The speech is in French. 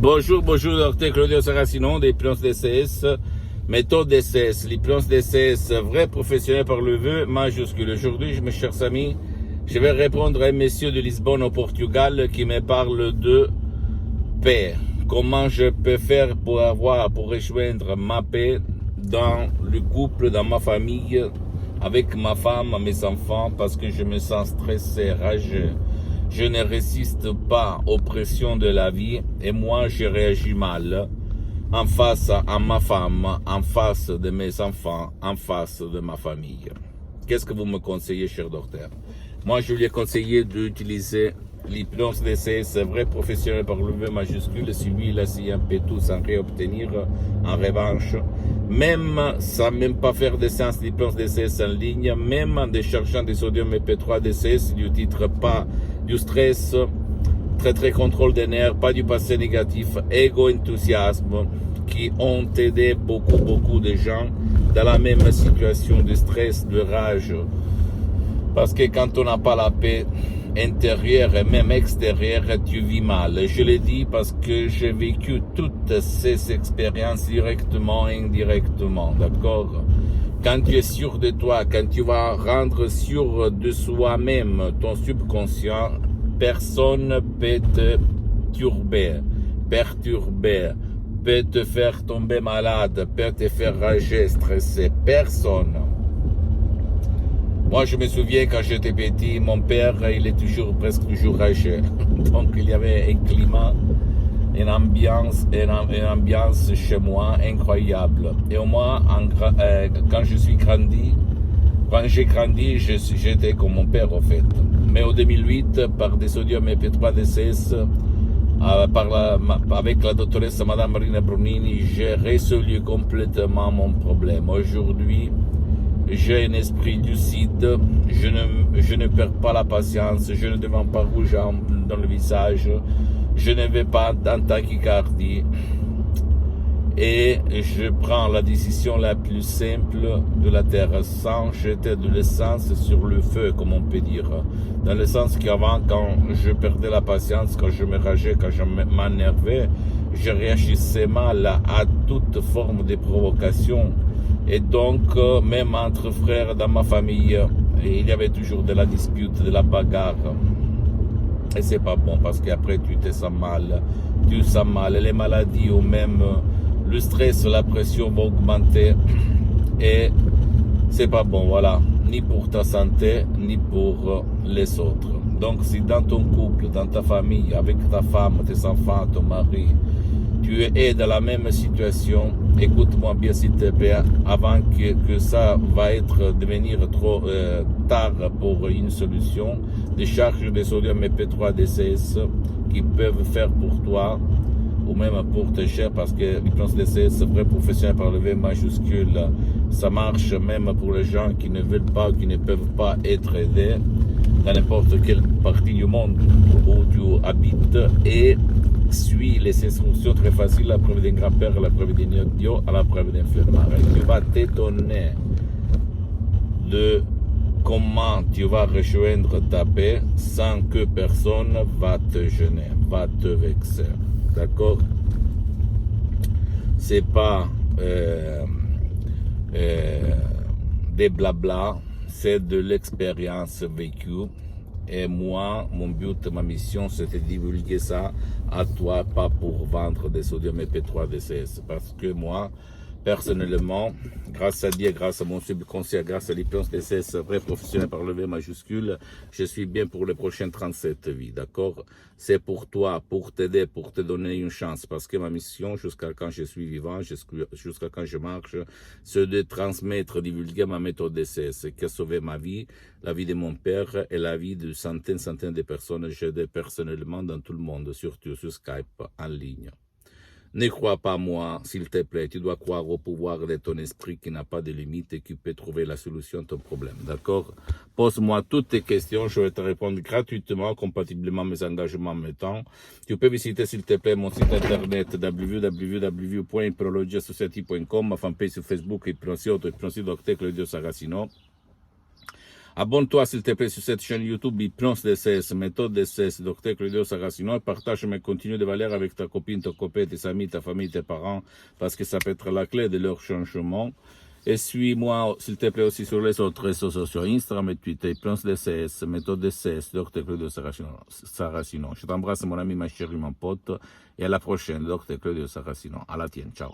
Bonjour, docteur Claudio Saracino d'Hypnose DCS, méthode DCS, l'hypnose DCS, vrai professionnel par le vœu majuscule. Aujourd'hui, mes chers amis, je vais répondre à un monsieur de Lisbonne au Portugal qui me parle de paix. Comment je peux faire pour rejoindre ma paix dans le couple, dans ma famille, avec ma femme, mes enfants, parce que je me sens stressé, rageux. Je ne résiste pas aux pressions de la vie et moi je réagis mal en face à ma femme, en face de mes enfants, en face de ma famille. Qu'est-ce que vous me conseillez, cher docteur? Moi, je lui ai conseillé d'utiliser l'hypnose DCS, vrai professionnel par le V majuscule, si lui il a essayé un peu tout sans rien obtenir en revanche, même sans même pas faire des séances d'hypnose DCS en ligne, même en déchargeant des sodium MP3 DCS du titre pas du stress, très contrôle des nerfs, pas du passé négatif, enthousiasme, qui ont aidé beaucoup de gens dans la même situation de stress, de rage. Parce que quand on n'a pas la paix intérieure et même extérieure, tu vis mal. Je le dis parce que j'ai vécu toutes ces expériences directement et indirectement, d'accord? Quand tu es sûr de toi, quand tu vas rendre sûr de soi-même ton subconscient, personne ne peut te perturber, peut te faire tomber malade, peut te faire rager, stresser. Personne. Moi, je me souviens quand j'étais petit, mon père, il est presque toujours rageux. Donc, il y avait un climat, une ambiance chez moi incroyable. Et au moins, quand j'ai grandi, j'étais comme mon père, en fait. Mais en 2008, par des sodium EP3 DCS, avec la doctoresse Madame Marina Brunini, j'ai résolu complètement mon problème. Aujourd'hui, j'ai un esprit lucide, je ne perds pas la patience, je ne deviens pas rouge dans le visage, je ne vais pas en tachycardie et je prends la décision la plus simple de la terre sans jeter de l'essence sur le feu, comme on peut dire. Dans le sens qu'avant, quand je perdais la patience, quand je me rageais, quand je m'énervais, je réagissais mal à toute forme de provocation. Et donc, même entre frères dans ma famille, il y avait toujours de la dispute, de la bagarre. Et c'est pas bon parce qu'après tu te sens mal, les maladies ou même le stress, la pression vont augmenter. Et c'est pas bon, voilà, ni pour ta santé, ni pour les autres. Donc si dans ton couple, dans ta famille, avec ta femme, tes enfants, ton mari, tu es dans la même situation, écoute-moi bien s'il te plaît, avant que ça va devenir trop tard pour une solution, des charges de sodium EP3 DCS qui peuvent faire pour toi ou même pour tes chers, parce que l'hypnose DCS, vrai professionnel par le V majuscule, ça marche même pour les gens qui ne veulent pas, qui ne peuvent pas être aidés dans n'importe quelle partie du monde où tu habites, et suis les instructions très faciles, la preuve d'un grand-père, la preuve d'un idiot, à la preuve d'un flemmard. Tu vas t'étonner de comment tu vas rejoindre ta paix sans que personne va te gêner, va te vexer. D'accord? C'est pas des blabla, c'est de l'expérience vécue. Et moi, mon but, ma mission, c'est de divulguer ça à toi, pas pour vendre des sodium EP3 DCS. Parce que moi, personnellement, grâce à Dieu, grâce à mon subconscient, grâce à l'hypnose DCS, vrai professionnel par le V majuscule, je suis bien pour les prochaines 37 vies, d'accord? C'est pour toi, pour t'aider, pour te donner une chance. Parce que ma mission, jusqu'à quand je suis vivant, jusqu'à quand je marche, c'est de transmettre, divulguer ma méthode DCS, qui a sauvé ma vie, la vie de mon père et la vie de centaines de personnes que j'ai aidées personnellement dans tout le monde, surtout sur Skype, en ligne. Ne crois pas moi, s'il te plaît, tu dois croire au pouvoir de ton esprit qui n'a pas de limite et qui peut trouver la solution à ton problème, d'accord? Pose-moi toutes tes questions, je vais te répondre gratuitement, compatiblement à mes engagements, mes temps. Tu peux visiter, s'il te plaît, mon site internet www.hypnologiasociety.com, ma fanpage sur Facebook, Hypnosie Docteur Claudio Saracino. Abonne-toi s'il te plaît sur cette chaîne YouTube Hypnose DCS, méthode DCS, Dr Claudio Saracino, et partage mes contenus de valeur avec ta copine, ton copain, tes amis, ta famille, tes parents, parce que ça peut être la clé de leur changement. Et suis-moi s'il te plaît aussi sur les autres réseaux sociaux, Instagram et Twitter, Hypnose DCS, méthode DCS, Dr Claudio Saracino. Je t'embrasse mon ami, ma chérie, mon pote, et à la prochaine, Dr Claudio Saracino. À la tienne, ciao.